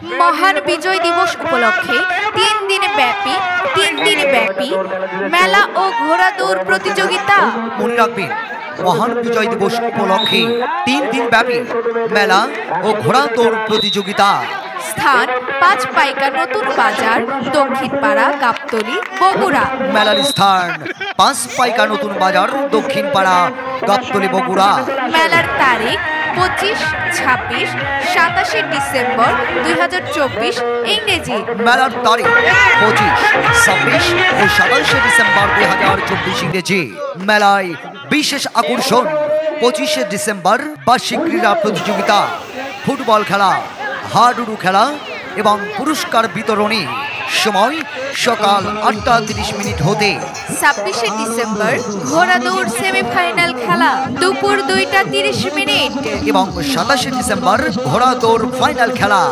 মহান বিজয় দিবস উপলক্ষে 3 দিন ব্যাপী মেলা ও ঘোড়া দৌড় প্রতিযোগিতা। মনে রাখবেন, মহান বিজয় দিবস উপলক্ষে 3 দিন ব্যাপী মেলা ও ঘোড়া দৌড় প্রতিযোগিতা। স্থান 5 পাইকা নতুন বাজার, দক্ষিণ পাড়া, গাবতলী, বগুড়া। মেলার স্থান 5 পাইকা নতুন বাজার, দক্ষিণ পাড়া, গাবতলী, বগুড়া। মেলার তারিখ 25, 26, 27 ডিসেম্বর 2024 ইংরেজি। মেলার তারিখ 25, 26 ও 27 ডিসেম্বর 2024 ইংরেজি। মেলায় বিশেষ আকর্ষণ 25 ডিসেম্বর বার্ষিক ক্রীড়া প্রতিযোগিতা, ফুটবল খেলা, হাডুডু খেলা এবং পুরস্কার বিতরণী। সময় সকাল 8:30 হতে। 26 ডিসেম্বর ঘোড়া দৌড় সেমিফাইনাল খেলা দুপুর 2:30 এবং 27 ডিসেম্বর ঘোড়া দৌড় ফাইনাল খেলা।